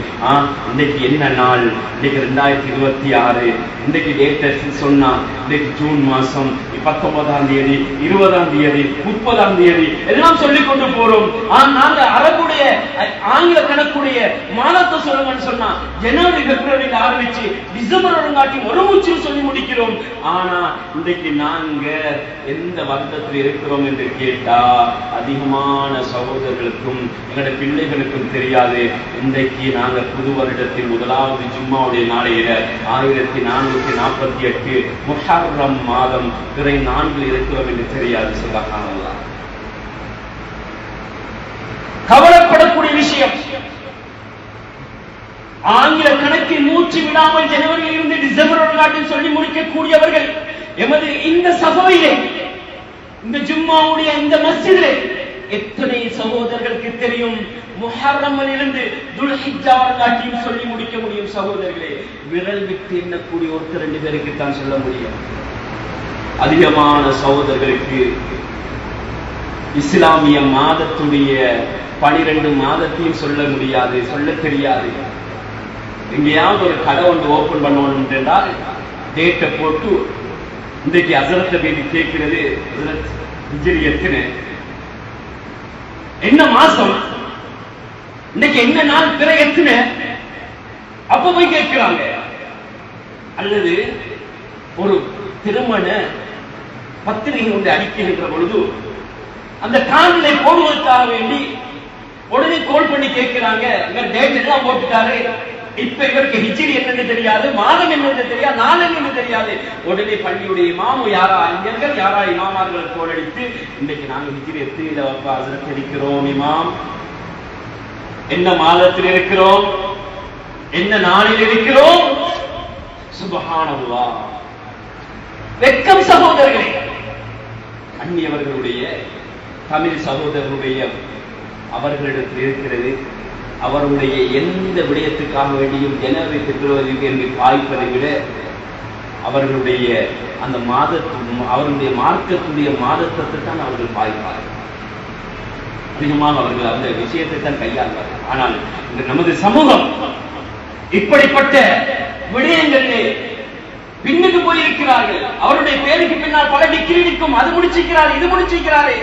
இன்றைக்கு என்ன நாள்? இன்றைக்கு 2026. இன்றைக்கு டேட் சொன்னா இன்றைக்கு ஜூன் மாசம் 19ஆம் தேதி, 20ஆம் தேதி, 30ஆம் தேதி எல்லாம் சொல்லிக் கொண்டு போறோம். நாங்க அரபுடைய ஆங்கில கணக்குடைய மாதத்தை சொல்லுங்கன்னு சொன்னா ஜனவரி பிப்ரவரியில் ஆரம்பிச்சு டிசம்பர் ஒருங்காட்டி ஒரு மூச்சில் சொல்லி முடிக்கிறோம். ஆனா இன்றைக்கு நாங்க எந்த வருடத்தில் இருக்கிறோம் என்று கேட்டா அதிகமான சகோதரர்களுக்கும் எங்களுடைய பிள்ளைகளுக்கும் தெரியாது. இன்றைக்கு நாங்க புது வருடத்தில் முதலாவது ஜும்மாவுடைய நாளையில 1448 முஹர்ரம் மாதம் பிறை 4 இருக்கிறோம் என்று தெரியாது. சுப்ஹானல்லாஹ், கவலைப்படக்கூடிய விஷயம். ஆங்கில கணக்கில் மூச்சு விடாமல் ஜனவரியில் இருந்து டிசம்பர் நாட்டில் சொல்லி முடிக்கக்கூடியவர்கள் எமது இந்த சபையிலே, இந்த ஜும்மாவுடைய இந்த மஸ்ஜிதிலே எத்தனை சகோதரர்களுக்கு தெரியும் முஹர்ரமில் இருந்து துல்ஹிஜ்ஜா நாட்டில் சொல்லி முடிக்க முடியும்? சகோதரர்களே, விரல் விட்டு எண்ணக்கூடிய ஒருத்தர் 2 பேருக்கு தான் சொல்ல முடியும். அதிகமான சகோதரர்களுக்கு இஸ்லாமிய மாதத்துடைய 12 மாதத்தையும் சொல்ல முடியாது, சொல்ல தெரியாது. எங்கேயாவது ஒரு கடை ஒன்று ஓபன் பண்ணணும் என்றால் டேட்டை போட்டு இன்றைக்கு ஹஸரத் பேபி கேட்கிறது, ஹிஜ்ரி எத்தனை, என்ன மாசம், இன்னைக்கு என்ன நாள், பிற எத்தனை, அப்ப போய் கேட்கிறாங்க. அல்லது ஒரு திருமண பத்திரிகை ஒன்று அடிக்கின்ற பொழுது அந்த காணொளி போடுவதற்காக வேண்டி உடனே கால் பண்ணி கேட்கிறாங்க, இவர் டேட் எல்லாம் போட்டுட்டாரு, இப்ப இவருக்கு ஹிஜ்ரி என்னன்னு தெரியாது, மாதம் என்னன்னு தெரியாது, நாள் என்னன்னு தெரியாது. உடனே பள்ளியுடைய இமாம் யாரா அறிஞர்கள் யாரா இமாமார்கள் கோலடித்து, இன்னைக்கு நாங்க ஹிஜ்ரி எத்தில ஹஸரத் இருக்கிறோம், இமாம் என்ன மாதத்தில் இருக்கிறோம், என்ன நாளில் இருக்கிறோம். சுப்ஹானல்லாஹ். வெட்கம் சகோதரர்களே. அந்நியவர்களுடைய தமிழ் சகோதரர்களுடைய அவர்களிடத்தில் இருக்கிறது. அவருடைய எந்த விடயத்துக்காக வேண்டியும் ஜனவரி பிப்ரவரி என்று பாய்ப்பதை விட அவர்களுடைய அந்த அவருடைய மார்க்கத்துடைய மாதத்தை தான் அவர்கள் பாய்ப்பார்கள். அதிகமாக அவர்கள் அந்த விஷயத்தை தான் கையாள்வார்கள். ஆனால் இந்த நமது சமூகம் இப்படிப்பட்ட விடயங்களிலே பின்னுக்கு போயிருக்கிறார்கள். அவருடைய பேருக்கு பின்னால் பல டிகிரி இருக்கும், அது முடிச்சிருக்கிறார், இது முடிச்சிருக்கிறாரே,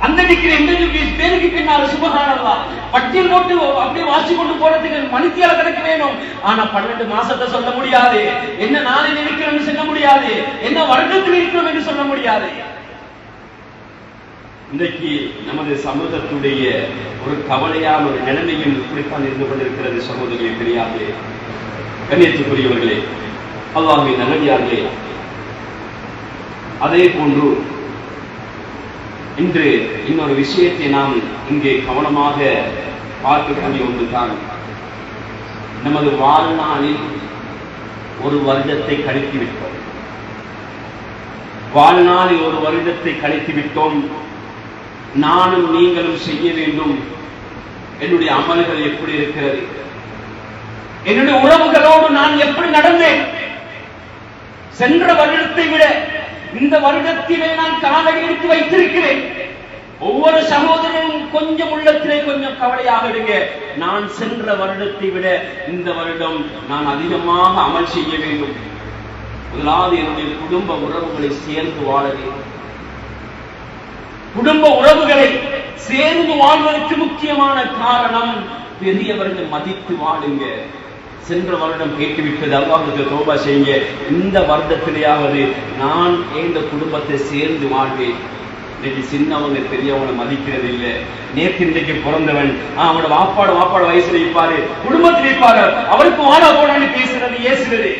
அந்த டிகிரி இந்த பேருக்கு பின்னால் சுப்ஹானல்லாஹ் பட்டியல் போட்டு அப்படியே வாசி கொண்டு போறதுக்கு மணித்தியால கணக்கு வேணும். ஆனா 12 மாசத்தை சொல்ல முடியாது, என்ன நாளில் இருக்கிறோம் சொல்ல முடியாது, என்ன வருடத்தில் இருக்கிறோம் என்று சொல்ல முடியாது. இன்றைக்கு நமது சமூகத்துடைய ஒரு கவலையான ஒரு நிலைமையும் இப்படித்தான் இருந்து கொண்டிருக்கிறது. சகோதரர்களே, பெரியார்களே, கண்ணியத்துக்குரியவர்களே, அல்லாஹ்வின் நல்லடியார்களே, அதே போன்று இன்று இன்னொரு விஷயத்தை நாம் இங்கே கவனமாக பார்க்கக்கூடிய ஒன்றுதான், நமது வாழ்நாளில் ஒரு வருடத்தை கழித்து விட்டோம். வாழ்நாளில் ஒரு வருடத்தை கழித்து விட்டோம். நானும் நீங்களும் செய்ய வேண்டும். என்னுடைய அமல்கள் எப்படி இருக்கிறது, என்னுடைய உறவுகளோடு நான் எப்படி நடந்தேன், சென்ற வருடத்தை விட இந்த வருடத்திலே நான் காலடி எடுத்து வைத்திருக்கிறேன். ஒவ்வொரு சகோதரனும் கொஞ்சம் உள்ளத்திலே கொஞ்சம் கவலையாக இருங்க. நான் சென்ற வருடத்தை விட இந்த வருடம் நான் அதிகமாக அமல் செய்ய வேண்டும். முதலாவது என்னுடைய குடும்ப உறவுகளை சேர்ந்து வாழ வேண்டும். குடும்ப உறவுகளை சேர்ந்து வாழ்வதற்கு முக்கியமான காரணம் பெரியவர்கள் மதித்து வாழுங்க. சென்ற வருடம் கேட்டுவிட்டது, அல்லாஹ்வுக்கு தௌபா செய்யுங்க. இந்த வருடத்திலேயாவது நான் இந்த குடும்பத்தை சேர்ந்து வாழ்வேன். இன்னைக்கு சின்னவங்க பெரியவங்களை மதிக்கிறது இல்லை. நேற்று இன்றைக்கு பிறந்தவன் அவனோட வாப்பாடு வயசுல இருப்பாரு, குடும்பத்தில் இருப்பாரு, அவருக்கு வாடா போடான்னு பேசுறது, ஏசுறது.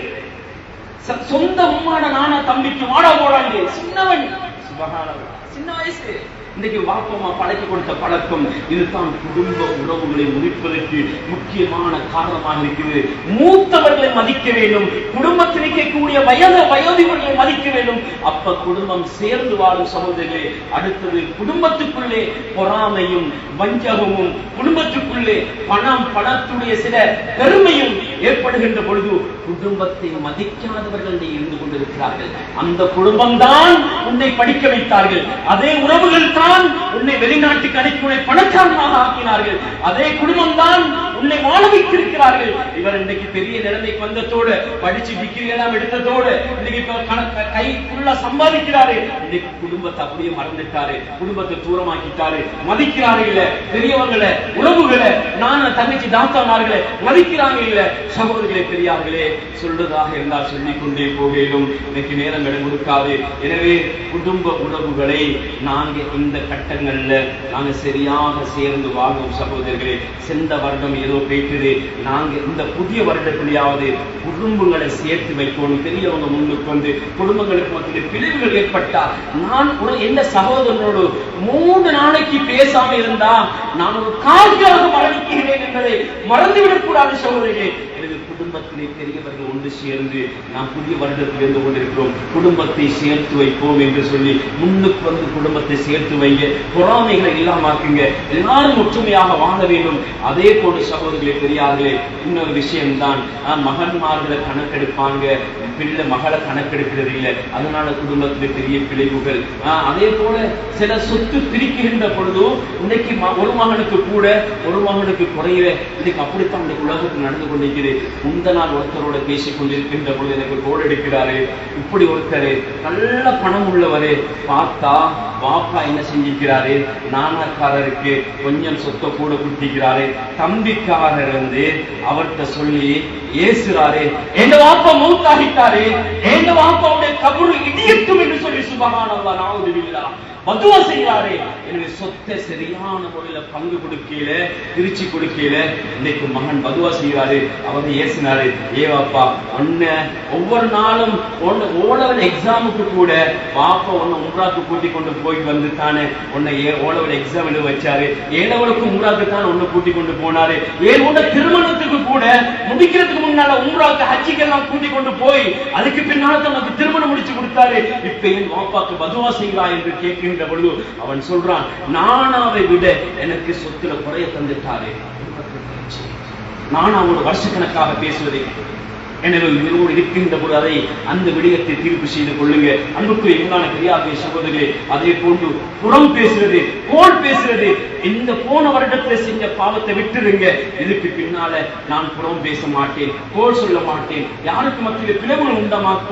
சொந்த உம்மாட நானா தம்பிக்கு வாடா போடான்னு சின்னவன், சுப்ஹானல்லாஹ், சின்ன வயசு. இன்றைக்கு வாப்பமா பழக்கி கொடுத்த பழக்கம் இதுதான் குடும்ப உறவுகளை முடிப்பதற்கு முக்கியமான காரணமாக இருக்கிறது. மூத்தவர்களை மதிக்க வேண்டும், குடும்பத்தில் இருக்கக்கூடிய வயோதிபர்களை மதிக்க வேண்டும். அப்ப குடும்பம் சேர்ந்து வாழும் சகோதரர்களே. அடுத்தது, குடும்பத்துக்குள்ளே பொறாமையும் வஞ்சகமும், குடும்பத்துக்குள்ளே பணத்துடைய சில பெருமையும் ஏற்படுகின்ற பொழுது குடும்பத்தை மதிக்காதவர்கள் இருந்து கொண்டிருக்கிறார்கள். அந்த குடும்பம் தான் உன்னை படிக்க வைத்தார்கள், அதே உறவுகள் தான் உன்னை வெளிநாட்டுக்கு அனுப்பி பணக்காரனாக ஆக்கினார்கள், அதே குடும்பம் தான் உன்னை வாழ வைத்திருக்கிறார்கள். இவர் இன்றைக்கு பெரிய நிலைமைக்கு வந்ததோடு, படிச்சு டிகிரி எல்லாம் எடுத்ததோடு இன்னைக்கு கை ஃபுல்லா சம்பாதிக்கிறாரு. இன்னைக்கு குடும்பத்தை அப்படியே மறந்துட்டாரு, குடும்பத்தை தூரமாக்கிட்டாரு. மதிக்கிறாரு இல்ல, பெரியவங்களை உறவுகளை, நான் தங்கச்சி தாத்தாமார்களை மதிக்கிறாங்க இல்ல. சகோதரர்களே, பெரியார்களே, சொல்றதாக இருந்தால் சொல்லிக் கொண்டே போகலும் இன்னைக்கு நேரம் இடம் கொடுக்காது. எனவே குடும்ப உறவுகளை நாங்க இந்த கட்டங்கள்ல நாங்க சரியாக சேர்ந்து வாழும் சகோதரர்களே. சென்ற வருடம் ஏதோ பேசுது, நாங்க இந்த புதிய வருடத்திலேயாவது குடும்பங்களை சேர்த்து வைக்கணும். பெரியவங்க முன்னுக்கு வந்து குடும்பங்களுக்கு மத்தியில் பிரிவுகள் ஏற்பட்டா, நான் எந்த சகோதரனோடு 3 நாளைக்கு பேசாம இருந்தா நான் ஒரு கால்களாக மரணிக்கிறேன் என்பதை மறந்துவிடக் கூடாது சகோதரர்களே. எனவே குடும்பத்திலே பெரியவர்கள் ஒன்று சேர்ந்து நாம் புதிய வருடத்தில் இருந்து கொண்டிருக்கிறோம், குடும்பத்தை சேர்த்து வைப்போம் என்று சொல்லி முன்னுக்கு வந்து குடும்பத்தை சேர்த்து வைங்க, பொறாமைகளை இல்லாமக்குங்க, எல்லாரும் ஒற்றுமையாக வாழ வேண்டும். அதே போல சகோதரர்களே, பெரியார்களே, இன்னொரு விஷயம்தான், மகன்மார்களை கணக்கெடுப்பாங்க, பிள்ளை மகளை கணக்கெடுக்கிறது இல்லை, அதனால குடும்பத்துல பெரிய பிழைவுகள். அதே போல சில சொத்து பிரிக்கின்ற பொழுது இன்னைக்கு ஒரு மகனுக்கு கூட ஒரு மகனுக்கு குறைய, இன்னைக்கு அப்படித்தான் இந்த உலகத்தில் நடந்து கொண்டிருக்கிறது. முந்த நாள் ஒருத்தரோட பேசிக் கொண்டிருக்கின்ற பொழுது எனக்கு கோல் எடுக்கிறாரு, இப்படி ஒருத்தர் நல்ல பணம் உள்ளவரே, பார்த்தா பாப்பா என்ன செஞ்சிருக்கிறாரு, நானாக்காரருக்கு கொஞ்சம் சொத்தை கூட கொடுத்திருக்கிறாரு, தம்பிக்காரர் வந்து அவர்கிட்ட சொல்லி ஏசுறாரு, எங்க வாப்பா மௌத்தாகிட்டாரு, எங்க வாப்பாவுடைய கபரு இடியட்டும் என்று சொல்லி சுபஹானல்லாஹ் நவுதுபில்லாஹ் பதுவா செய்யறாரு. எனவே சொத்தை சரியான முறையில பங்கு கொடுக்கல, பிரிச்சு கொடுக்கல. இன்னைக்கு மகன் பதுவா செய்யறாரு, அவர் ஏசினாரு, ஏவாப்பா ஒன்ன ஒவ்வொரு நாளும் ஓலவன் எக்ஸாமுக்கு கூட பாப்பா ஒன்னு உம்ராக்கு கூட்டி கொண்டு போயிட்டு வந்து தானே உன்னை ஓலவன் எக்ஸாம் எழுத வச்சாரு, ஏழவனுக்கு உம்ராக்கு தான் ஒன்னு கூட்டி கொண்டு போனாரு, உன்ன திருமணத்துக்கு கூட முடிக்கிறதுக்கு முன்னால உம்ராக்கு ஹஜ்ஜிக்கெல்லாம் கூட்டி கொண்டு போய் அதுக்கு பின்னால உனக்கு திருமணம் முடிச்சு கொடுத்தாரு. இப்ப என் பாப்பாக்கு பதுவா செய்வா என்று கேட்கின்ற பொழுது அவன் சொல்றான், நானாவை விட எனக்கு சொத்துல குறைய தந்துட்டாரு. நானா ஒரு வருஷக்கணக்காக பேசுவதை, எனவே இவரோடு இருக்கின்ற போது அதை அந்த விடயத்தை தீர்ப்பு செய்து கொள்ளுங்க. அன்புக்கு எங்கான பெரியார்களை சகோதரர்களே, அதே போன்று புறம் பேசுறது, கோல் பேசுறது, இந்த போன வருடத்தில் செஞ்ச பாவத்தை விட்டுருங்க. இதுக்கு பின்னால நான் புறம் பேச மாட்டேன், கோல் சொல்ல மாட்டேன், யாருக்கு மத்தியில் பிளவுகள்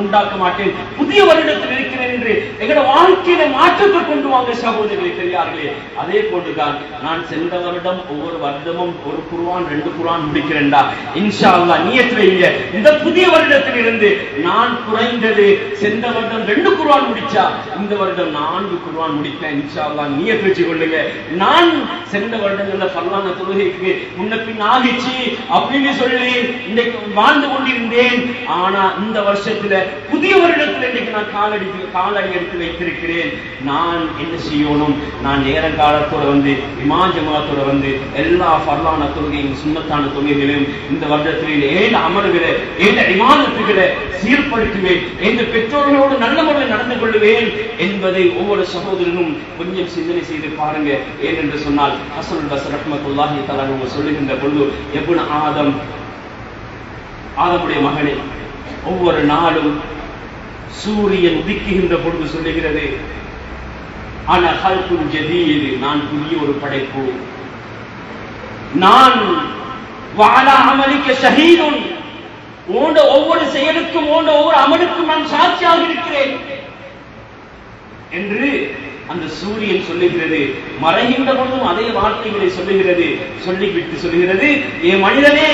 உண்டாக்க மாட்டேன், புதிய வருடத்தில் இருக்கிறேன் என்று எங்களோட வாழ்க்கையில மாற்றத்தை கொண்டு வாங்க சகோதரர்களே, பெரியார்களே. அதே போன்றுதான் நான் சென்ற வருடம் ஒவ்வொரு வருடமும் ஒரு குர்ஆன் 2 குர்ஆன் முடிக்கிறேன்டா, இன்ஷா அல்லாஹ் நியத் வைங்க. இந்த புதிய வருடத்தில் இருந்து நான் குறைந்தது சென்ற வருடம் 2 குர்ஆன் முடிச்சா இந்த வருடம் 4 குர்ஆன் முடிப்பேன் இன்ஷா அல்லாஹ் நியத் வச்சு கொள்ளுங்க. நான் சென்ற வருடங்கள்ல ஃபர்லான தொழுகைக்கு முன்ன பின் ஆகிச்சு அப்படின்னு சொல்லி இன்னைக்கு வாழ்ந்து கொண்டிருந்தேன். ஆனா இந்த வருஷத்துல புதிய வருடத்துல இன்னைக்கு நான் காலடி எடுத்து வைத்திருக்கிறேன். நான் என்ன செய்யணும், நான் நேரங்காலத்தோட வந்து இமாம் ஜமாத்தோட வந்து எல்லா ஃபர்லான தொழுகையும் சுன்னத்தான தொழுகைகளையும் இந்த வருடத்தில் 7 அமல்களை இமாதத்துகளை சீர்படுத்துவேன், எந்த பெற்றோர்களோடு நல்ல முறையில் நடந்து கொள்வேன் என்பதை ஒவ்வொரு சகோதரனும் கொஞ்சம் சிந்தனை செய்து பாருங்க. ஏனென்று சொன்னால் ஹஸனுல் பஸ்ரி ரஹ்மத்துல்லாஹி தஆலா அவங்க சொல்லுகின்ற பொழுது, இப்னு ஆதமுடைய மகனே, ஒவ்வொரு நாளும் சூரியன் உதிக்குகின்ற பொழுது சொல்லுகிறது, அன ஹல்குன் ஜதீத், நான் புதிய ஒரு படைப்பு, நான் வஅலா அமலிக ஷஹீதுன், உன்னுடைய ஒவ்வொரு செயலுக்கும் ஒவ்வொரு அமலுக்கும் நான் சாட்சியாக இருக்கிறேன் என்று அந்த சூரியன் சொல்லுகிறது. மறைகின்ற பொழுதும் அதே வார்த்தைகளை சொல்லுகிறது. சொல்லிவிட்டு சொல்லுகிறது, ஏ மனிதனே,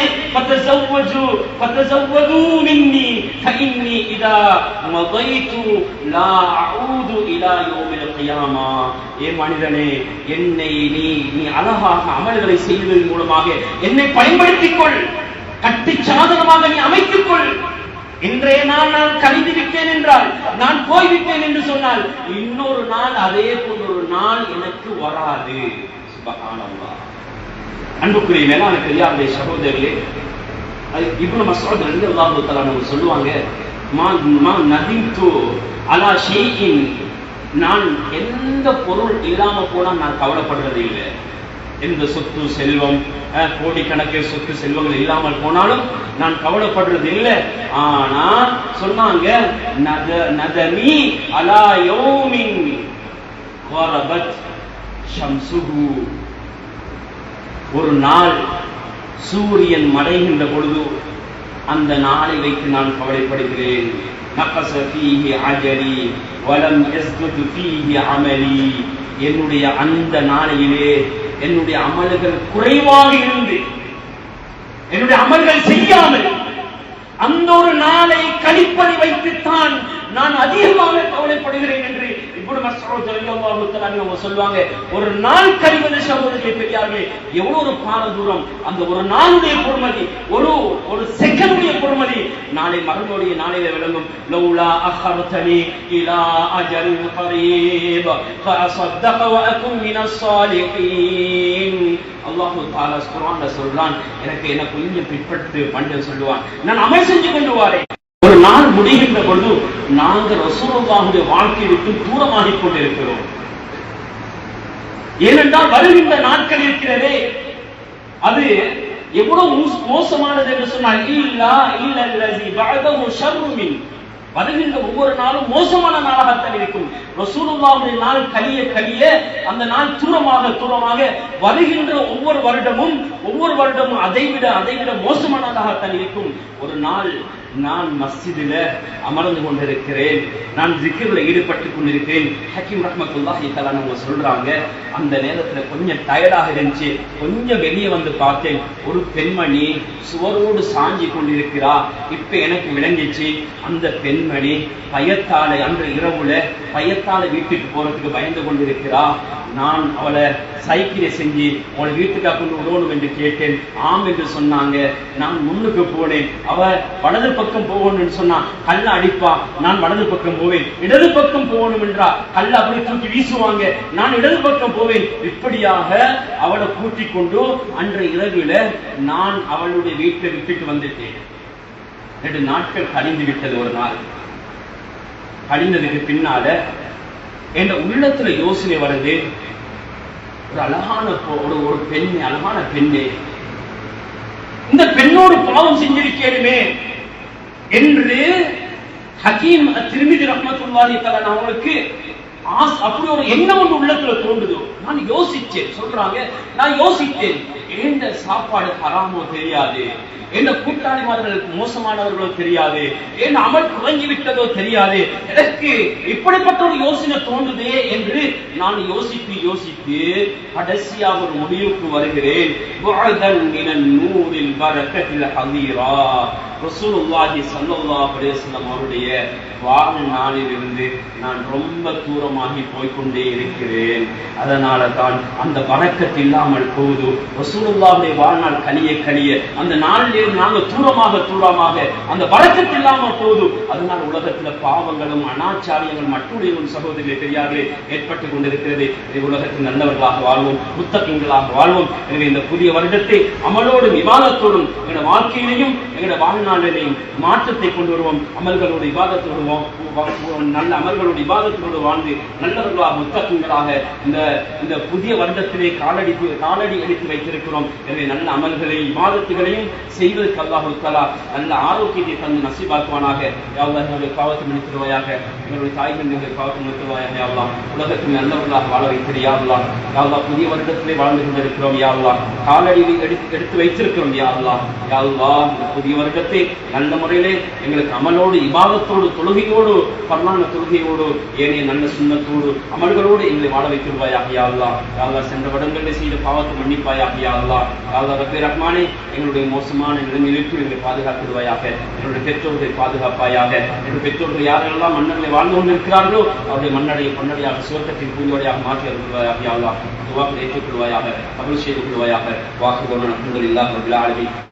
ஃபதஸவ்வது மின்னி ஃபஇன்னி இதா மதைது லா அஊது இலா யௌமில் கியாமா. ஏ மனிதனே, என்னை நீ அழகாக அமல்களை செய்வதன் மூலமாக என்னை பயன்படுத்திக் கொள், கட்டி சாதனமாக நீ அமைத்துக் கொள். இன்றைய நாள் நான் கழிந்து விட்டேன் என்றால், நான் போய்விட்டேன் என்று சொன்னால், இன்னொரு நாள் அதே போன்ற ஒரு நாள் எனக்கு வராது. சுப்ஹானல்லாஹ். அன்புக்குரிய மேலான பெரியார்களே, சகோதரர்களே, இப்னு மஸ்ஊத் ரலியல்லாஹு தஆலா அவங்க சொல்லுவாங்க, மா நதிம்து அலா ஷைஇன், நான் எந்த பொருள் இல்லாம போனா நான் கவலைப்படுறது இல்லை. எந்த சொத்து செல்வம் கோடிக்கணக்கில் சொத்து செல்வங்கள் இல்லாமல் போனாலும் நான் கவலைப்படுறது இல்லை. ஆனா சொன்னாங்க, நதமி அலா யௌமின் கரபத் ஷம்சுஹு, ஒரு நாள் சூரியன் மறைகின்ற பொழுது அந்த நாளை வைத்து நான் கவலைப்படுகிறேன். நகஸ ஃபீஹி அஜலி வலம் யஸ்துத் ஃபீஹி அமலி, என்னுடைய அந்த நாளையிலே என்னுடைய அமல்கள் குறைவாக இருந்து என்னுடைய அமல்கள் செய்யாமல் அந்த ஒரு நாளை கழிப்பதை வைத்துத்தான் நான் அதிகமாக கவலைப்படுகிறேன் என்று இப்னு மஸ்ஊத் ரலியல்லாஹு தஆலா அவங்க சொல்வாங்க. ஒரு நாள் கழிவது சகோதரர்களே, பெரியார்களே, எவ்வளவு ஒரு பார தூரம். அந்த ஒரு நாளுடைய பொறுமதி, ஒரு செகண்டுடைய பொறுமதி நாளை மறுமையுடைய நாளையில விளங்கும். லௌலா அஹர்தனி இலா அஜலின் கரீப் ஃபஅஸதக வ அகுன் மினஸ் ஸாலிஹீன். அல்லாஹ் தஆலா குர்ஆன்ல சொல்றான், எனக்கு என்ன கொஞ்சம் பிற்பட்டு பண்டு சொல்லுவான், நான் அமல் செஞ்சு கொண்டு வரேன். ஒரு நாள் முடிகின்ற பொழுது நாங்கள் ரசூலுல்லாஹுடைய வாழ்க்கை விட்டு தூரமாகிக் கொண்டிருக்கிறோம். ஏனென்றால் வருகின்ற நாட்கள் இருக்கிறதே, அது எவ்வளவு மோசமானது என்று சொன்னால், இல்லல்லதி பஅதஹு ஷர்ரு மின், வருகின்ற ஒவ்வொரு நாளும் மோசமான நாளாகத்தான் இருக்கும். ரசூலுல்லாஹ்வுடைய நாள் கலிய கலிய அந்த நாள் தூரமாக தூரமாக வருகின்ற ஒவ்வொரு வருடமும் அதைவிட மோசமானதாகத்தான் இருக்கும். ஒரு நாள் நான் மஸ்ஜிதில அமர்ந்து கொண்டிருக்கிறேன், நான் ஜிக்ரில் ஈடுபட்டுக் கொண்டிருக்கிறேன். ஹக்கீம் ரஹ்மத்துல்லாஹி தஆலா அவங்க சொல்றாங்க, அந்த நேரத்துல கொஞ்சம் டயர்டாக இருந்துச்சு, கொஞ்சம் வெளியே வந்து பார்த்தேன், ஒரு பெண்மணி சுவரோடு சாஞ்சி கொண்டிருக்கிறா. இப்ப எனக்கு விளங்கிச்சு, அந்த பெண்மணி பயத்தால அன்று இரவுல பயத்தால வீட்டுக்கு போறதுக்கு பயந்து கொண்டிருக்கிறா. நான் அவளை சைக்கிளை செஞ்சு அவளை வீட்டுக்காக கொண்டு விடணும் என்று கேட்டேன். ஆம் என்று சொன்னாங்க. நான் முன்னுக்கு போனேன். அவ வலது பக்கம் போகணும்னு சொன்னா கல்ல அடிப்பா, நான் வலது பக்கம் போவேன். இடது பக்கம் போகணும் என்றா கல்ல அப்படி தூக்கி வீசுவாங்க, நான் இடது பக்கம் போவேன். இப்படியாக அவளை கூட்டிக் கொண்டு அன்று இரவுல நான் அவளுடைய வீட்டை விட்டுட்டு வந்துட்டேன். 2 நாட்கள் கழிந்து விட்டது. ஒரு நாள் கழிந்ததுக்கு பின்னால என் உள்ளத்துல யோசனை வருது, ஒரு அழகான ஒரு பெண், அழகான பெண்ணே, இந்த பெண்ணோடு பாவம் செஞ்சிருக்கேனுமே என்று ஹக்கீம் திர்மிதி ரஹ்மத்துல்லாஹி தஆலா அவங்களுக்கு அப்படி ஒரு எண்ணம் ஒன்று உள்ளத்துல தோன்றுது. நான் யோசிச்சேன், சொல்றாங்க, நான் யோசித்தேன், ஏண்ட சாப்பாடு ஹராமோ தெரியாது, என்ன கூட்டாளிமார்களுக்கு மோசமானவர்களோ தெரியாது, என்ன அமல் குறைஞ்சி விட்டதோ தெரியாது, எனக்கு இப்படிப்பட்ட ஒரு யோசனை தோன்றுதே என்று நான் யோசித்து கடைசியாக ஒரு முடிவுக்கு வருகிறேன். ரசூலுல்லாஹி ஸல்லல்லாஹு அலைஹி வஸல்லம் அவருடைய வாழ்நாளிலிருந்து நான் ரொம்ப தூரமாகி போய்கொண்டே இருக்கிறேன். அதனால தான் அந்த பரக்கத் இல்லாமல் போகுது. ரசூலுல்லாஹுடைய வாழ்நாள் கலிய அந்த நாளில் நாங்கள் தூரமாக அந்த பரக்கத் இல்லாமல் போகுது. அதனால உலகத்துல பாவங்களும் அனாச்சாரியங்களும் மற்றொரு சகோதரிகளை பெரியார்களே ஏற்பட்டுக் கொண்டிருக்கிறது. உலகத்தில் நல்லவர்களாக வாழ்வோம், முத்தகங்களாக வாழ்வோம். எனவே இந்த புதிய வருடத்தை அமலோடும் இபாதத்தோடும் எங்களுடைய வாழ்க்கையிலையும் எங்களுடைய வாழ்நாளிலையும் மாற்றத்தை கொண்டு வருவோம். அமல்களோடு இபாதத்தோடு நல்ல அமல்களோடு இபாதத்தோடு வாழ்ந்து நல்லவர்களாக முத்தகங்களாக இந்த புதிய வருடத்திலே காலடி எடுத்து வைத்திருக்கிறோம். எனவே நல்ல அமல்களை இபாதத்துகளையும் செய்வதற்கு அல்லாஹ் தஆலா நல்ல ஆரோக்கியத்தை தந்து நசீபாக்குவானாக. யா அல்லாஹ், எங்களுடைய பாவத்தை மன்னித்திருவாயாக, எங்களுடைய தாய் தந்தைகளுடைய பாவத்தை மன்னித்திருவாயாக. யா அல்லாஹ், உலகத்தில் நல்லவர்களாக வாழ வைத்திரு. யா அல்லாஹ், யா அல்லாஹ், புதிய வருடத்திலே வாழ்ந்து கொண்டிருக்கிறோம். யா அல்லாஹ், காலடி எடுத்து வைத்திருக்கிறோம். யா அல்லாஹ், யா அல்லாஹ், இந்த புதிய வருடத்தை நல்ல முறையிலே எங்களுக்கு அமலோடு இபாதத்தோடு தொழுகையோடு பரலான தொழுகையோடு ஏனைய நல்ல சுண்ணத்தோடு அமல்களோடு எங்களை வாழ வைத்திருவாயாக. யா அல்லாஹ், யா அல்லாஹ், சென்ற வருடங்களில் செய்த பாவத்தை மன்னிப்பாயாக. யா அல்லாஹ், யா அல்லாஹ், ரப்பே ரஹ்மானே, எங்களுடைய மோசமான நிலைமையிலிருந்து எங்களை பாதுகாத்துடுவாயாக. எங்களுடைய பெற்றோர்களை பாதுகாப்பாயாக. எங்களுடைய பெற்றோர்கள் யாரெல்லாம் மன்னர்களை வாழ்ந்து கொண்டிருக்கிறார்களோ அவருடைய மன்னடைய பொன்னடையாக சுவர்க்கத்தின் பூஞ்சோடையாக மாற்றி அருள்வாயாக. யா அல்லாஹ், துஆக்களை ஏற்றுக்கொள்வாயாக, அருள் செய்து கொள்வாயாக. வாக்குகோணம் அல்ஹம்துலில்லாஹி ரப்பில் ஆலமீன்.